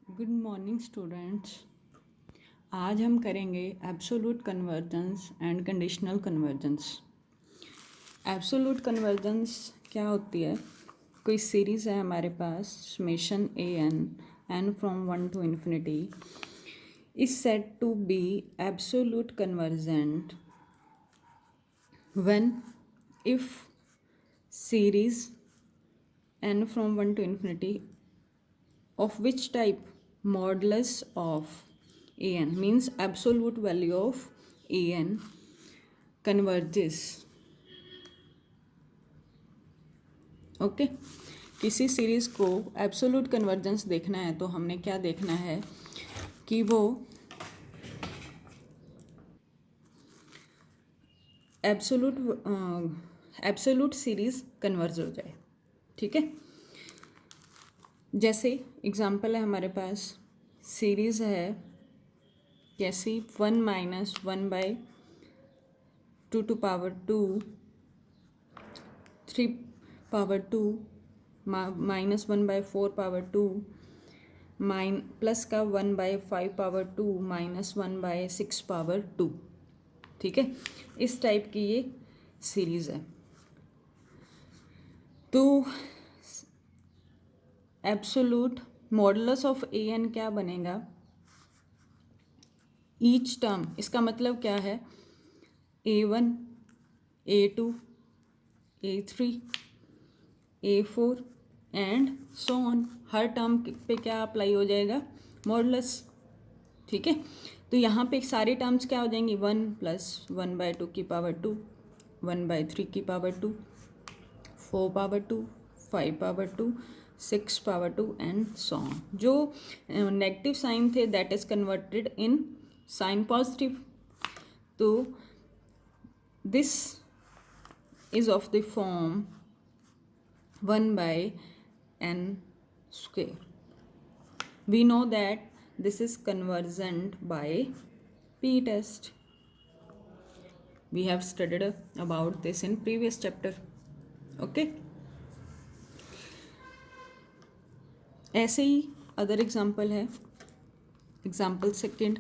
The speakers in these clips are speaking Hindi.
Good morning students. आज हम करेंगे absolute convergence and conditional convergence. Absolute convergence क्या होती है? कोई सीरीज़ है हमारे पास, summation A n from 1 to infinity is said to be absolute convergent when if series n from 1 to infinity of which type? Modulus of an means absolute value of an converges. Okay किसी सीरीज़ को एब्सोल्यूट कन्वर्जेंस देखना है तो हमने क्या देखना है कि वो एब्सोल्यूट सीरीज़ कन्वर्ज हो जाए। ठीक है, जैसे एग्जांपल है हमारे पास, सीरीज़ है कैसी, 1 minus 1/2 to power 2, 3 power 2 minus 1/4 power 2 plus का 1/5 power 2 माइनस 1/6 power 2। ठीक है, इस टाइप की ये सीरीज़ है। तो absolute modulus of A N क्या बनेगा? ईच टर्म, इसका मतलब क्या है? A1 A2 A3 A4 and so on. Her term पे क्या अप्लाई हो जाएगा? मॉडुलस। ठीक है, तो यहाँ पे सारी टर्म्स क्या हो जाएंगी? 1 प्लस 1/2 की पावर 2, 1/3 की power 2, 4 power 2, 5 power 2, 6 power 2 and so on. जो नेगेटिव साइन थे that is converted in sign positive. तो this is of the form 1/n square. We know that this is convergent by p-test. We have studied about this in previous chapter. Okay, ऐसे ही अदर एग्जाम्पल है। Example second,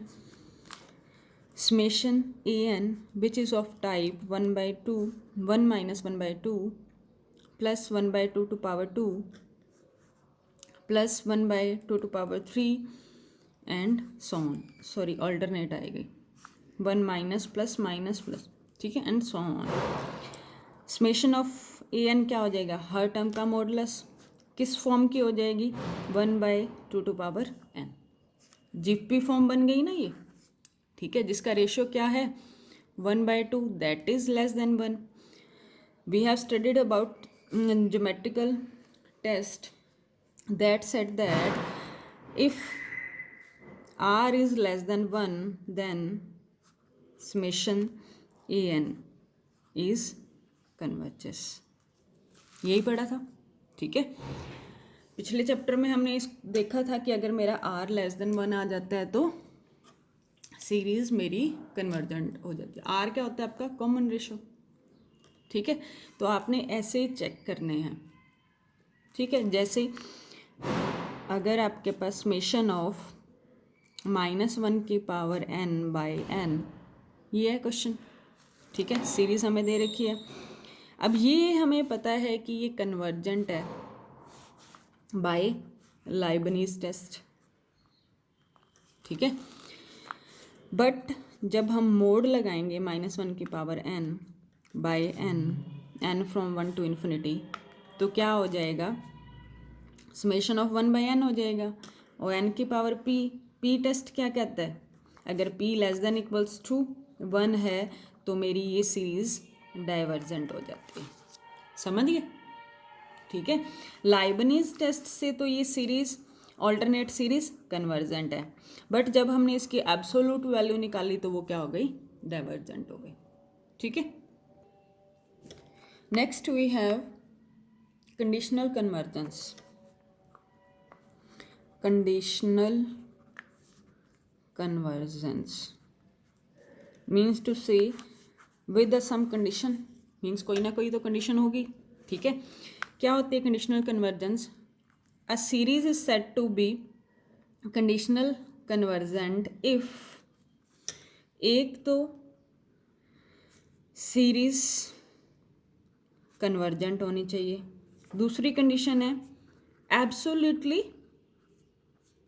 summation an which is of type 1/2 1 minus 1/2 plus 1/2 to power 2 plus 1/2 to power 3 and so on. Sorry, alternate आएगी, 1 माइनस प्लस माइनस प्लस। ठीक है, and so on. Summation of A N क्या हो जाएगा? हर टर्म का मॉडुलस किस फॉर्म की हो जाएगी? 1/2 to power n। GP form बन गई ना ये। ठीक है, जिसका रेशियो क्या है? 1/2, that is less than 1। We have studied about geometrical test that said that if r is less than 1 then summation an is converges। यही पढ़ा था। ठीक है, पिछले चैप्टर में हमने इस देखा था कि अगर मेरा r लेस देन 1 आ जाता है तो सीरीज मेरी कन्वर्जेंट हो जाती है। r क्या होता है आपका? Common ratio. ठीक है, तो आपने ऐसे चेक करने हैं। ठीक है, जैसे अगर आपके पास समेशन ऑफ -1 की पावर n बाय n, ये है क्वेश्चन। ठीक है, सीरीज हमें दे रखी है। अब ये हमें पता है कि ये कन्वर्जेंट है बाय लाइबनीज टेस्ट। ठीक है, बट जब हम मोड लगाएंगे -1 की power n by n from 1 to infinity, तो क्या हो जाएगा? समेशन ऑफ 1/n हो जाएगा। और n की पावर p टेस्ट क्या कहता है? अगर p less than equals to 1 है तो मेरी ये सीरीज डाइवर्जेंट हो जाती है। समझ गए? ठीक है, लाइबनीज टेस्ट से तो ये सीरीज ऑल्टरनेट सीरीज कन्वर्जेंट है, बट जब हमने इसकी एब्सोल्यूट वैल्यू निकाली तो वो क्या हो गई? डाइवर्जेंट हो गई। ठीक है, next we have conditional convergence. conditional convergence means to say with the some condition, means कोई ना कोई तो कंडीशन होगी। ठीक है, क्या होती है conditional convergence? A series is said to be conditional convergent if एक तो सीरीज कन्वर्जेंट होनी चाहिए, दूसरी कंडीशन है एब्सोल्युटली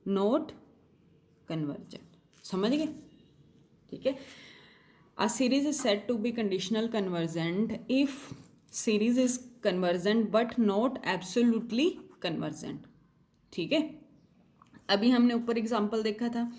नॉट कन्वर्जेंट। समझ गए? ठीक है। A series is said to be conditional convergent if series is convergent but not absolutely convergent. ठीक है। अभी हमने ऊपर एग्जाम्पल देखा था,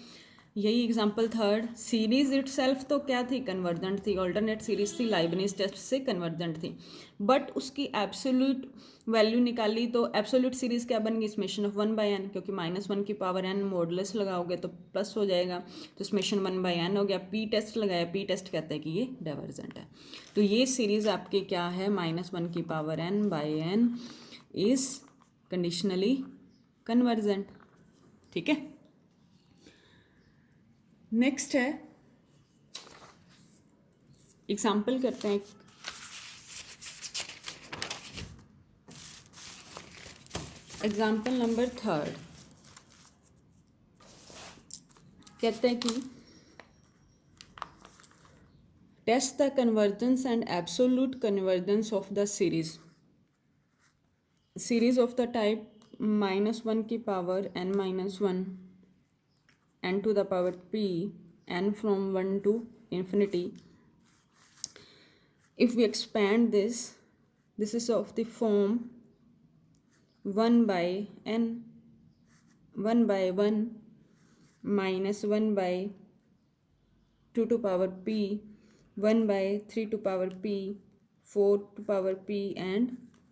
यही एग्जाम्पल थर्ड, सीरीज इटसेल्फ तो क्या थी, कन्वर्जेंट थी, ऑल्टरनेट सीरीज थी, लाइबनिज टेस्ट से कन्वर्जेंट थी, बट उसकी एब्सोल्यूट वैल्यू निकाली तो एब्सोल्यूट सीरीज क्या बन गई, समेशन ऑफ 1/n, क्योंकि -1 की पावर n मॉडुलस लगाओगे तो प्लस हो जाएगा, तो समेशन 1/n हो गया। पी टेस्ट लगाया, पी टेस्ट कहता है कि ये डाइवर्जेंट है, तो ये सीरीज आपकी क्या है, -1 की power n/n is conditionally convergent. ठीक है। नेक्स्ट है, एग्जाम्पल करते हैं। एग्जाम्पल नंबर थर्ड कहते हैं कि test the convergence and absolute convergence of the series of the type -1 की power n-1 n to the power p n from 1 to infinity. If we expand this is of the form 1/n 1/1 -1/2 to power p 1/3 to power p 4 to power p and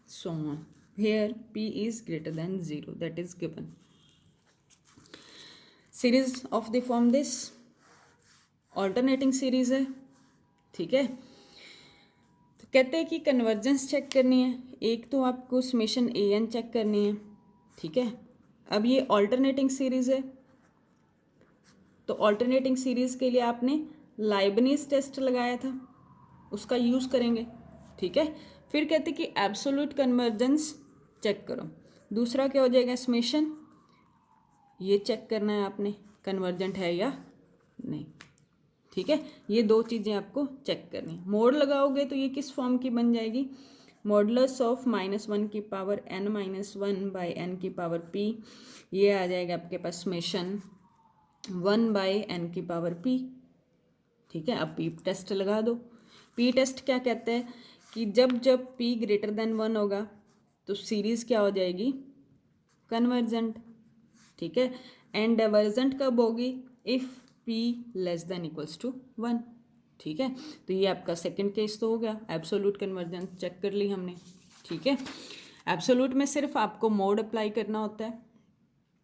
so on. Here p is greater than 0, that is given. Series of the form this alternating series है। ठीक है। तो कहते हैं कि कन्वर्जेंस चेक करनी है, एक तो आपको समेशन an चेक करनी है। ठीक है। अब ये ऑल्टरनेटिंग सीरीज है, तो ऑल्टरनेटिंग सीरीज के लिए आपने लाइबनिज टेस्ट लगाया था, उसका यूज़ करेंगे। ठीक है। फिर कहते हैं कि एब्सोल्यूट कन्वर्जेंस चेक करो, दूसरा क्या हो जाएगा, समेशन, ये चेक करना है आपने कन्वर्जेंट है या नहीं। ठीक है। ये दो चीज़ें आपको चेक करनी है। मोड लगाओगे तो ये किस फॉर्म की बन जाएगी, मॉडुलस ऑफ -1 की पावर n-1/n की पावर p, ये आ जाएगा आपके पास समेशन 1/n की पावर p। ठीक है। अब p टेस्ट लगा दो। p टेस्ट क्या कहते हैं कि जब जब p ग्रेटर देन 1 होगा तो सीरीज क्या हो जाएगी, कन्वर्जेंट। ठीक है। एंड डाइवर्जेंट कब होगी, if p less than equals to 1। ठीक है। तो ये आपका सेकंड केस तो हो गया, एब्सोल्यूट कन्वर्जेंस चेक कर ली हमने। ठीक है। एब्सोल्यूट में सिर्फ आपको मोड अप्लाई करना होता है,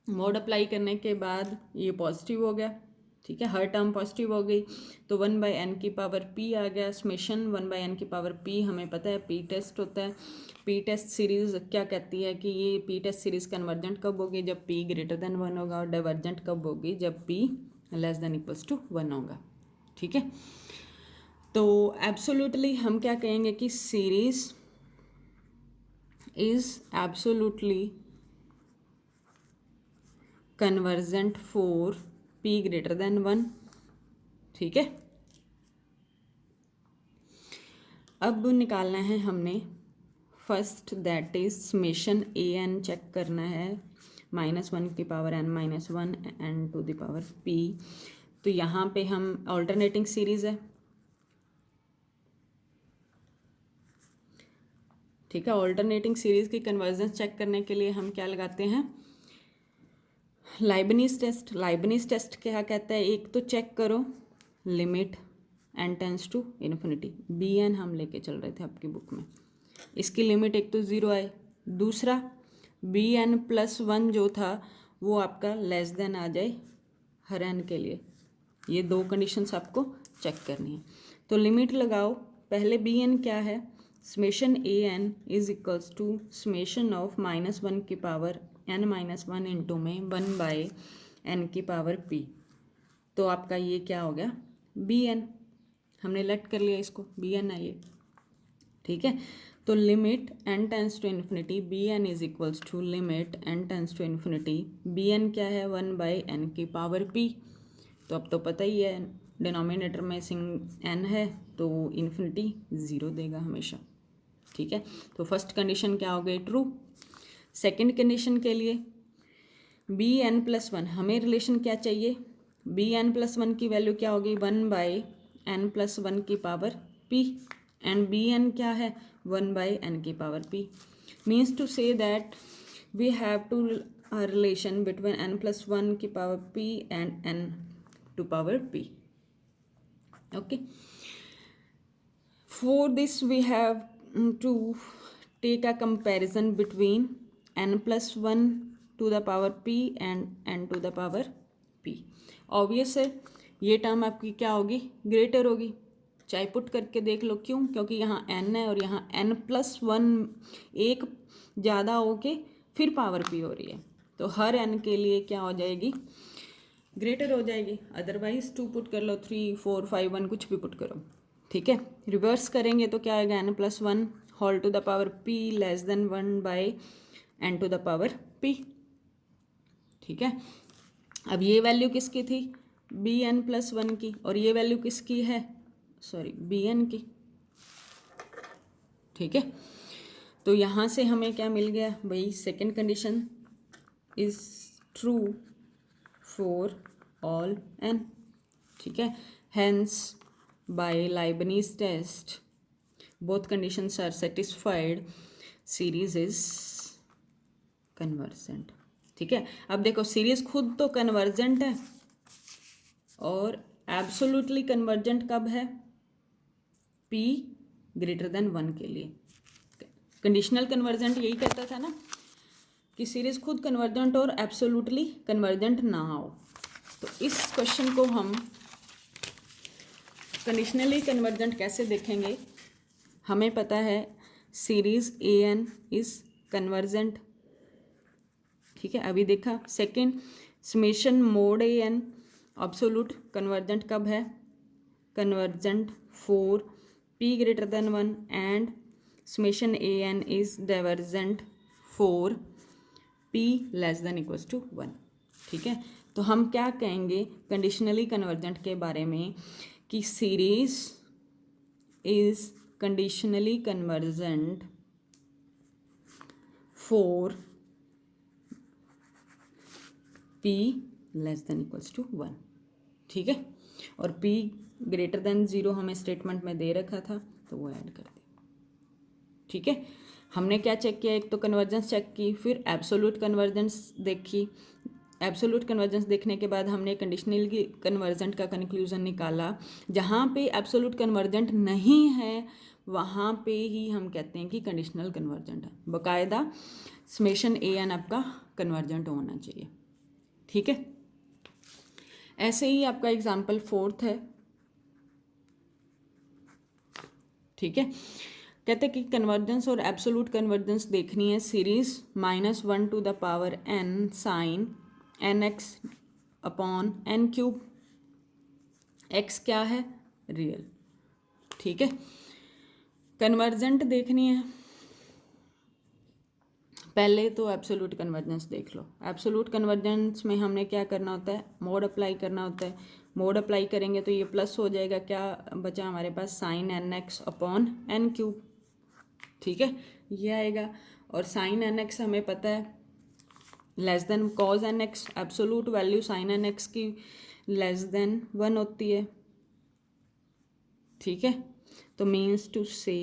मोड अप्लाई करने के बाद ये पॉजिटिव हो गया। ठीक है। हर टर्म पॉजिटिव हो गई तो 1/n की पावर p आ गया, समेशन 1/n की पावर p हमें पता है p टेस्ट होता है। p टेस्ट सीरीज क्या कहती है कि ये p टेस्ट सीरीज कन्वर्जेंट कब होगी, जब p ग्रेटर देन 1 होगा, और डाइवर्जेंट कब होगी, जब p less than equals to 1 होगा। ठीक है। तो एब्सोल्युटली हम क्या कहेंगे कि series is absolutely convergent for p greater than 1। ठीक है। अब निकालना है हमने first, that is summation an check करना है, -1 की power n-1 n to the power p। तो यहाँ पे हम ऑल्टरनेटिंग सीरीज है। ठीक है। ऑल्टरनेटिंग सीरीज की कन्वर्जेंस चेक करने के लिए हम क्या लगाते हैं, लाइबनिज टेस्ट। लाइबनिज टेस्ट क्या कहता है, एक तो चेक करो limit n tends to infinity, bn हम लेके चल रहे थे आपकी बुक में, इसकी लिमिट एक तो 0 आए, दूसरा bn+1 जो था वो आपका लेस देन आ जाए हर n के लिए। ये दो कंडीशंस आपको चेक करनी है। तो लिमिट लगाओ, पहले bn क्या है, summation an is equals to summation of -1 की पावर n-1 इंटू में 1/n की पावर p। तो आपका ये क्या हो गया, bn, हमने लेट कर लिया इसको, bn है ये। ठीक है। तो limit n tends to infinity B N is equals to limit n tends to infinity B N क्या है 1/n की पावर p। तो अब तो पता ही है डिनोमिनेटर में सिंग n है तो इन्फिनिटी 0 देगा हमेशा। ठीक है, तो फर्स्ट कंडीशन क्या हो गई, ट्रू। सेकंड कंडीशन के लिए बी एन प्लस वन, हमें रिलेशन क्या चाहिए, बी एन प्लस वन की वैल्यू क्या होगी 1/n प्लस वन की power p and b N क्या है 1/n की power p। Means to say that we have to relation between n plus one की power p and n to power p। Okay, for this we have to take a comparison between n plus 1 to the power p and n to the power p। Obvious है ये टर्म आपकी क्या होगी, ग्रेटर होगी, चाहे पुट करके देख लो। क्यों, क्योंकि यहाँ n है और यहाँ n प्लस वन एक ज़्यादा होके फिर पावर p हो रही है, तो हर n के लिए क्या हो जाएगी, ग्रेटर हो जाएगी। अदरवाइज 2 पुट कर लो, 3 4 5 1 कुछ भी पुट करो। ठीक है, रिवर्स करेंगे तो क्या आएगा, n plus one whole to the power p less than 1/n to the power p। ठीक है, अब ये वैल्यू किसकी थी, बी एन प्लस वन की, और ये वैल्यू किसकी है, सॉरी बी एन की। ठीक है, तो यहाँ से हमें क्या मिल गया भाई, second condition is true for all n। ठीक है, hence by Leibniz test both conditions are satisfied, series is convergent। ठीक है, अब देखो सीरीज खुद तो कन्वर्जेंट है और एब्सोल्युटली कन्वर्जेंट कब है, p ग्रेटर देन 1 के लिए। कंडीशनल कन्वर्जेंट यही कहता था ना कि सीरीज खुद कन्वर्जेंट और एब्सोल्युटली कन्वर्जेंट ना हो। तो इस क्वेश्चन को हम कंडीशनली कन्वर्जेंट कैसे देखेंगे, हमें पता है series A N is convergent. ठीक है, अभी देखा। Second, summation mod A N absolute convergent कब है, convergent for p greater than 1 and summation A N is divergent for p less than equals to 1। ठीक है, तो हम क्या कहेंगे कंडीशनली कन्वर्जेंट के बारे में कि series is conditionally convergent for p less than equals to 1। ठीक है, और p ग्रेटर देन 0 हमें स्टेटमेंट में दे रखा था तो वो ऐड कर दिया। ठीक है, हमने क्या चेक किया, एक तो कन्वर्जेंस चेक की, फिर एब्सोल्यूट कन्वर्जेंस देखी। एब्सोल्यूट कन्वर्जेंस देखने के बाद हमने कंडीशनल कन्वर्जेंट का कंक्लूजन निकाला। जहाँ पे एब्सोल्यूट कन्वर्जेंट नहीं है वहाँ पे ही हम कहते हैं कि कंडीशनल कन्वर्जेंट है। बाकायदा समेशन ए एन आपका कन्वर्जेंट होना चाहिए। ठीक है, ऐसे ही आपका एग्जाम्पल 4 है। ठीक है, कहते हैं कि कन्वर्जेंस और एब्सोल्यूट कन्वर्जेंस देखनी है series -1 to the power n sine nx upon n cube. x क्या है, रियल। ठीक है, कन्वर्जेंट देखनी है, पहले तो एब्सोल्यूट कन्वर्जेंस देख लो। एब्सोल्यूट कन्वर्जेंस में हमने क्या करना होता है, मोड अप्लाई करना होता है। मोड अप्लाई करेंगे तो ये प्लस हो जाएगा, क्या बचा हमारे पास, sine N x upon n cube. ठीक है, ये आएगा। और साइन एन एक्स हमें पता है less than cos N X, absolute value sine N X की लेस देन 1 होती है। ठीक है, तो मीन्स टू से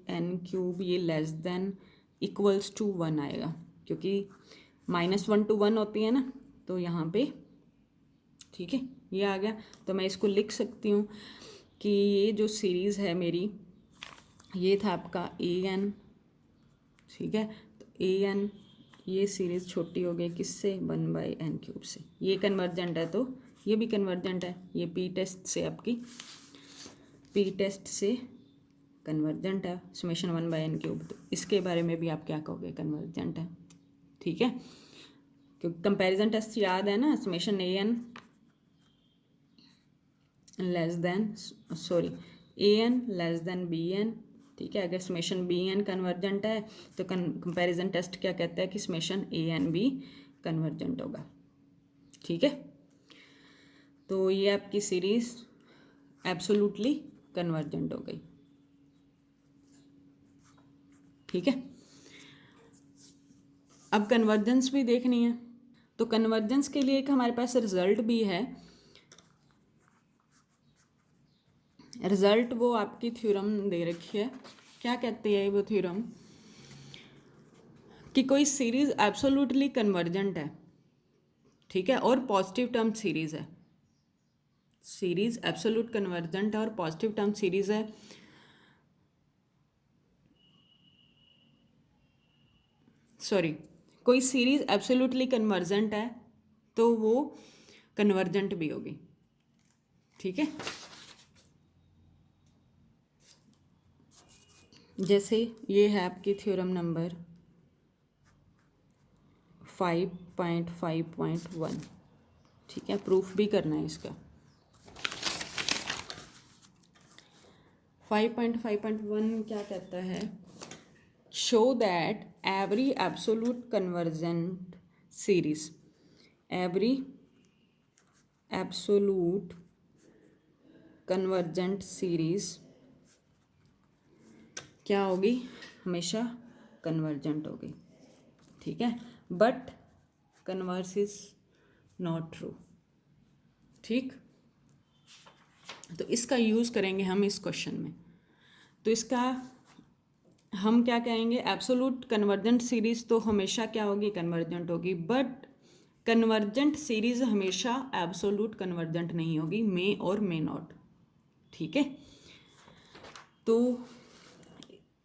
एन क्यूब ये लेस देन इक्वल्स टू 1 आएगा, क्योंकि -1 to 1 होती है ना, तो यहाँ पे ठीक है ये आ गया। तो मैं इसको लिख सकती हूँ कि ये जो सीरीज़ है मेरी, ये था आपका ए एन। ठीक है, तो ए एन ये सीरीज़ छोटी हो गई किससे, 1/n क्यूब से। ये कन्वर्जेंट है तो ये भी कन्वर्जेंट है, ये पी टेस्ट से आपकी पी टेस्ट से कन्वर्जेंट है समेशन 1/n क्यूब। तो इसके बारे में भी आप क्या कहोगे, कन्वर्जेंट है। ठीक है, क्योंकि कंपैरिजन टेस्ट याद है ना, summation A n less than, sorry a n less than b n ठीक है। अगर समेशन बी एन कन्वर्जेंट है तो कंपैरिजन टेस्ट क्या कहता है कि समेशन ए एन बी कन्वर्जेंट होगा। ठीक है, तो ये आपकी सीरीज एब्सोल्युटली कन्वर्जेंट हो गई। ठीक है, अब कन्वर्जेंस भी देखनी है, तो कन्वर्जेंस के लिए एक हमारे पास रिजल्ट भी है। रिजल्ट वो आपकी थ्योरम दे रखी है। क्या कहती है वो थ्योरम कि कोई सीरीज एब्सोल्युटली कन्वर्जेंट है, ठीक है, और पॉजिटिव टर्म सीरीज है। सीरीज एब्सोल्यूट कन्वर्जेंट है और पॉजिटिव टर्म सीरीज है, सॉरी, कोई सीरीज एब्सोल्युटली कन्वर्जेंट है तो वो कन्वर्जेंट भी होगी। ठीक है, जैसे ये है आपकी थ्योरम नंबर 5.5.1। ठीक है, प्रूफ भी करना है इसका। 5.5.1 क्या कहता है, show that every absolute convergent series, every absolute convergent series क्या होगी, हमेशा कन्वर्जेंट होगी। ठीक है, but converse is not true. ठीक, तो इसका यूज़ करेंगे हम इस क्वेश्चन में। तो इसका हम क्या कहेंगे, एब्सोल्यूट कन्वर्जेंट सीरीज तो हमेशा क्या होगी, कन्वर्जेंट होगी, बट कन्वर्जेंट सीरीज हमेशा एब्सोल्यूट कन्वर्जेंट नहीं होगी, मे और मे नॉट। ठीक है, तो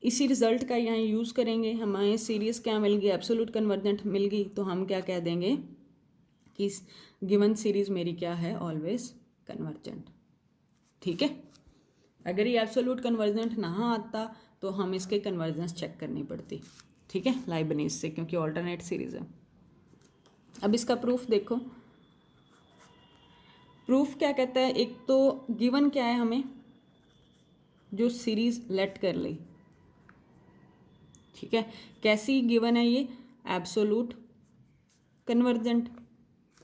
इसी रिजल्ट का यहाँ यूज़ करेंगे। हमें सीरीज क्या मिल गई, एब्सोल्यूट कन्वर्जेंट मिल गई, तो हम क्या कह देंगे कि गिवन सीरीज मेरी क्या है, ऑलवेज कन्वर्जेंट। ठीक है, अगर ये एब्सोल्यूट कन्वर्जेंट ना आता तो हम इसके कन्वर्जेंस चेक करनी पड़ती। ठीक है, लाइबनीज से, क्योंकि ऑल्टरनेट सीरीज है। अब इसका प्रूफ देखो, प्रूफ क्या कहता है, एक तो गिवन क्या है हमें, जो सीरीज लेट कर ली। ठीक है, कैसी गिवन है ये, absolute convergent,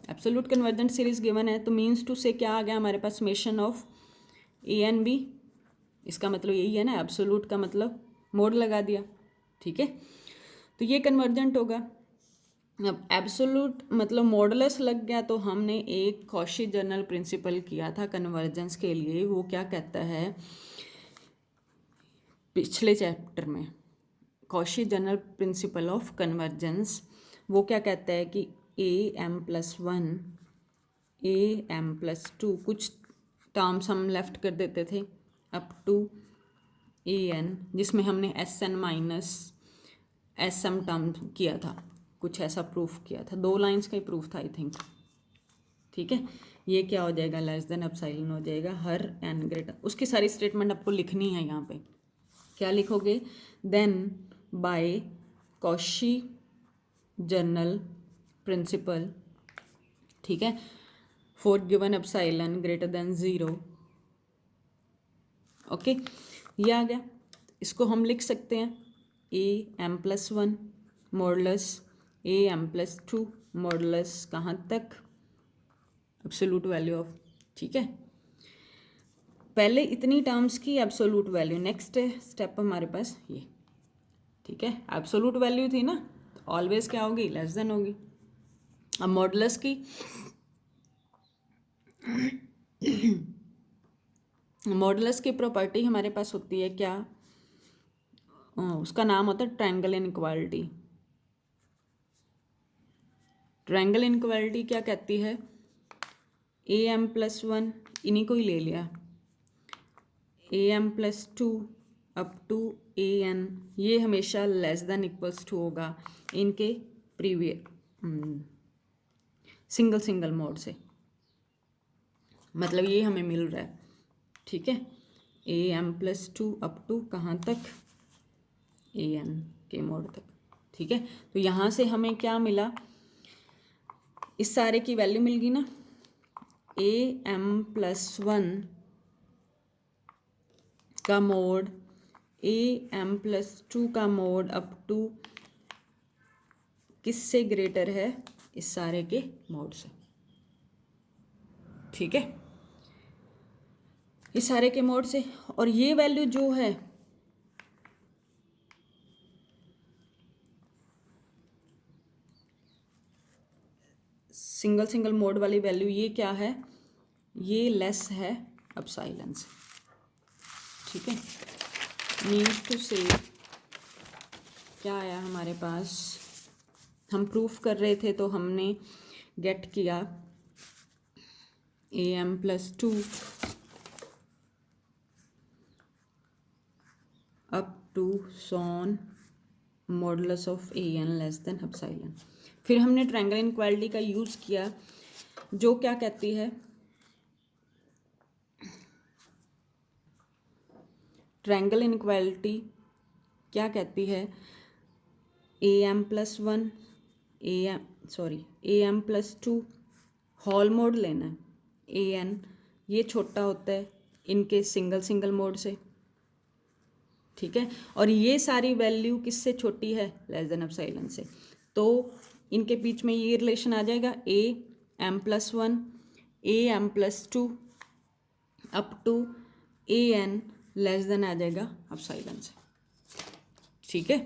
absolute convergent series given है, तो मीन्स टू से क्या आ गया हमारे पास, summation of A n b. इसका मतलब यही है ना, एब्सोल्यूट का मतलब मोड लगा दिया। ठीक है, तो ये कन्वर्जेंट होगा। अब एब्सोल्यूट मतलब मॉडुलस लग गया, तो हमने एक कॉशी जनरल प्रिंसिपल किया था कन्वर्जेंस के लिए। वो क्या कहता है, पिछले चैप्टर में Cauchy general principle of convergence, वो क्या कहता है कि am+1 am+2 कुछ टर्म्स हम लेफ्ट कर देते थे अप टू an, जिसमें हमने sn माइनस sm टर्म किया था, कुछ ऐसा प्रूफ किया था, 2 लाइंस का ही प्रूफ था आई थिंक। ठीक है, ये क्या हो जाएगा, लेस देन एप्सिलॉन हो जाएगा हर n ग्रेटर। उसकी सारी स्टेटमेंट आपको लिखनी है यहाँ पे। क्या लिखोगे, then by Cauchy general principle, ठीक है, for given epsilon greater than 0। Okay, ये आ गया। इसको हम लिख सकते हैं am+1 मॉडुलस am+2 मॉडुलस कहाँ तक, एब्सोल्यूट वैल्यू ऑफ। ठीक है, पहले इतनी टर्म्स की एब्सोल्यूट वैल्यू, नेक्स्ट स्टेप हमारे पास ये। ठीक है, एब्सोल्यूट वैल्यू थी ना, तो ऑलवेज क्या होगी, लेस देन होगी। अब मॉडुलस की मॉडुलस की प्रॉपर्टी हमारे पास होती है क्या, उसका नाम होता है ट्रायंगल इनइक्वालिटी। ट्रायंगल इनइक्वालिटी क्या कहती है, am+1 इन्हीं को ही ले लिया, am+2 अप टू an, ये हमेशा लेस देन इक्वल्स टू होगा इनके प्रीवियस सिंगल सिंगल मोड से, मतलब ये हमें मिल रहा है। ठीक है, am+2 अप टू कहाँ तक, an के मोड तक। ठीक है, तो यहाँ से हमें क्या मिला, इस सारे की वैल्यू मिल गई ना, am+1 का मोड am+2 का मोड अप टू किससे ग्रेटर है, इस सारे के मोड से। ठीक है, इस सारे के मोड से। और ये वैल्यू जो है सिंगल सिंगल मोड वाली वैल्यू, ये क्या है, ये लेस है एप्सिलॉन से। ठीक है, मीन्स टू से क्या आया हमारे पास, हम प्रूफ कर रहे थे तो हमने गेट किया am+2 अप टू सॉन modulus of an less than epsilon. फिर हमने ट्रायंगल इनइक्वालिटी का यूज़ किया, जो क्या कहती है, ट्रायंगल इनइक्वालिटी क्या कहती है, am+1 am+2 होल मोड लेना है, an ये छोटा होता है इनके सिंगल सिंगल मोड से। ठीक है, और ये सारी वैल्यू किससे छोटी है, लेस देन एप्सिलॉन से। तो इनके बीच में ये रिलेशन आ जाएगा am+1 am+2 up to an less than आ जाएगा एप्सिलॉन से। ठीक है,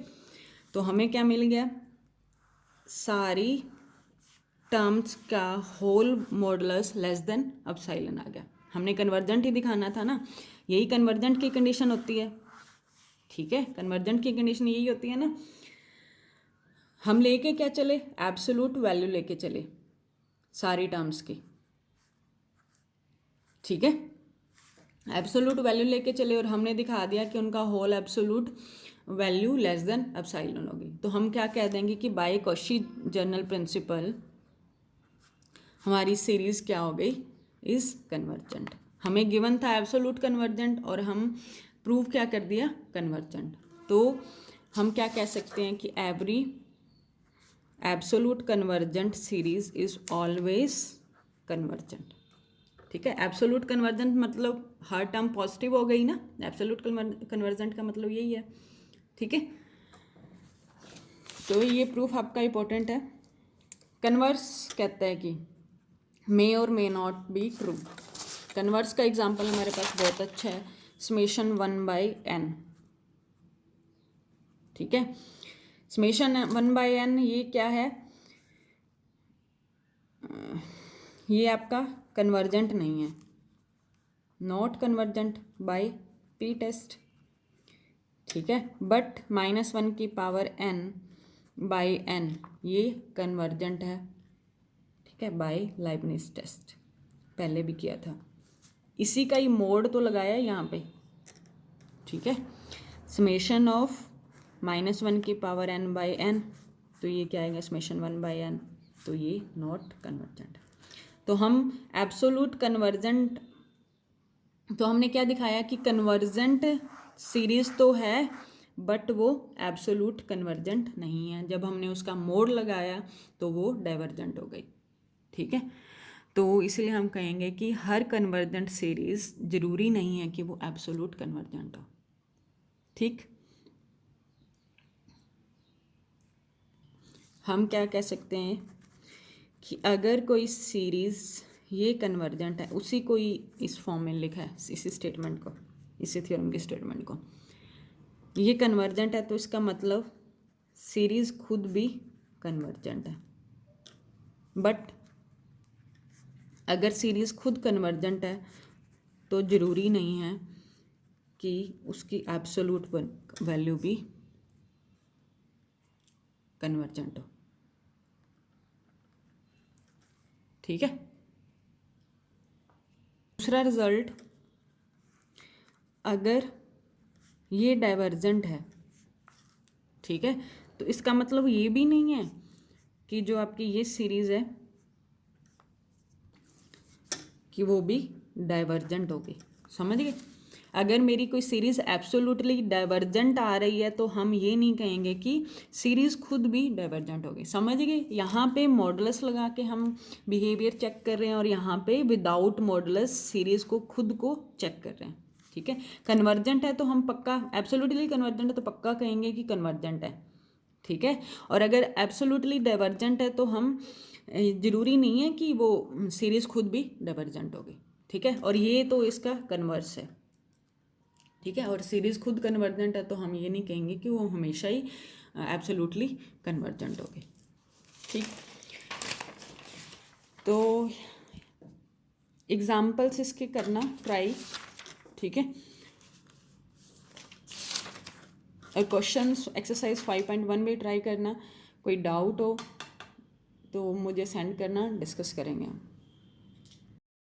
तो हमें क्या मिल गया, सारी टर्म्स का whole modulus less than epsilon आ गया। हमने कन्वर्जेंट ही दिखाना था ना, यही कन्वर्जेंट की कंडीशन होती है। ठीक है, कन्वर्जेंट की कंडीशन यही होती है ना, हम लेके क्या चले, एब्सोल्यूट वैल्यू लेके चले सारी टर्म्स की। ठीक है, एब्सोल्यूट वैल्यू लेके चले और हमने दिखा दिया कि उनका whole absolute value less than epsilon होगी। तो हम क्या कह देंगे कि बाय कॉची जनरल प्रिंसिपल हमारी सीरीज़ क्या हो गई, इज़ कन्वर्जेंट। हमें गिवन था एब्सोल्यूट कन्वर्जेंट और हम प्रूव क्या कर दिया, कन्वर्जेंट। तो हम क्या कह सकते हैं कि every absolute convergent series is always convergent. ठीक है, एब्सोल्यूट कन्वर्जेंट मतलब हर टर्म पॉजिटिव हो गई ना, एब्सोल्यूट कन्वर्जेंट का मतलब यही है। ठीक है, तो ये प्रूफ आपका इंपॉर्टेंट है। कन्वर्स कहता है कि मे और may not be true. Converse का एग्जांपल हमारे पास बहुत अच्छा है, समेशन 1/n। ठीक है, समेशन 1/n ये क्या है, ये आपका कन्वर्जेंट नहीं है, not convergent by P test. ठीक है, बट -1 की पावर n/n ये कन्वर्जेंट है। ठीक है, बाय लाइबनिज टेस्ट, पहले भी किया था, इसी का ही मोड तो लगाया है यहाँ पे। ठीक है, समेशन ऑफ -1 की पावर n/n, तो ये क्या आएगा, समेशन 1/n, तो ये नॉट कन्वर्जेंट। तो हम एब्सोल्यूट कन्वर्जेंट, तो हमने क्या दिखाया कि कन्वर्जेंट सीरीज तो है बट वो एब्सोल्यूट कन्वर्जेंट नहीं है। जब हमने उसका मोड लगाया तो वो डाइवर्जेंट हो गई। ठीक है, तो इसलिए हम कहेंगे कि हर कन्वर्जेंट सीरीज जरूरी नहीं है कि वो एब्सोल्यूट कन्वर्जेंट हो। ठीक, हम क्या कह सकते हैं कि अगर कोई सीरीज़ ये कन्वर्जेंट है, उसी को ही इस फॉर्म में लिखा है, इसी स्टेटमेंट को, इसी थ्योरम के स्टेटमेंट को, ये कन्वर्जेंट है, तो इसका मतलब सीरीज़ खुद भी कन्वर्जेंट है। बट अगर सीरीज़ खुद कन्वर्जेंट है तो ज़रूरी नहीं है कि उसकी एब्सोल्यूट वैल्यू भी कन्वर्जेंट हो। ठीक है, दूसरा रिजल्ट, अगर ये डाइवर्जेंट है, ठीक है, तो इसका मतलब ये भी नहीं है कि जो आपकी ये सीरीज़ है कि वो भी डाइवर्जेंट होगी। समझ गए, अगर मेरी कोई सीरीज़ एब्सोल्युटली डाइवर्जेंट आ रही है तो हम ये नहीं कहेंगे कि सीरीज़ खुद भी डाइवर्जेंट होगी। समझ गए, यहाँ पे मॉडुलस लगा के हम बिहेवियर चेक कर रहे हैं और यहाँ पे विदाउट मॉडुलस सीरीज़ को खुद को चेक कर रहे हैं। ठीक है। कन्वर्जेंट है तो हम पक्का, एब्सोल्युटली कन्वर्जेंट है तो पक्का कहेंगे कि कन्वर्जेंट है, ठीक है। और अगर एब्सोल्युटली डाइवर्जेंट है तो हम ज़रूरी नहीं है कि वो सीरीज़ खुद भी डाइवर्जेंट होगी, ठीक है। और ये तो इसका कन्वर्स है, ठीक है। और सीरीज़ खुद कन्वर्जेंट है तो हम ये नहीं कहेंगे कि वो हमेशा ही एब्सोल्युटली कन्वर्जेंट होगी, ठीक। तो एग्जाम्पल्स इसके करना ट्राई, ठीक है। और क्वेश्चन एक्सरसाइज 5.1 भी ट्राई करना, कोई डाउट हो तो मुझे सेंड करना, डिस्कस करेंगे हम।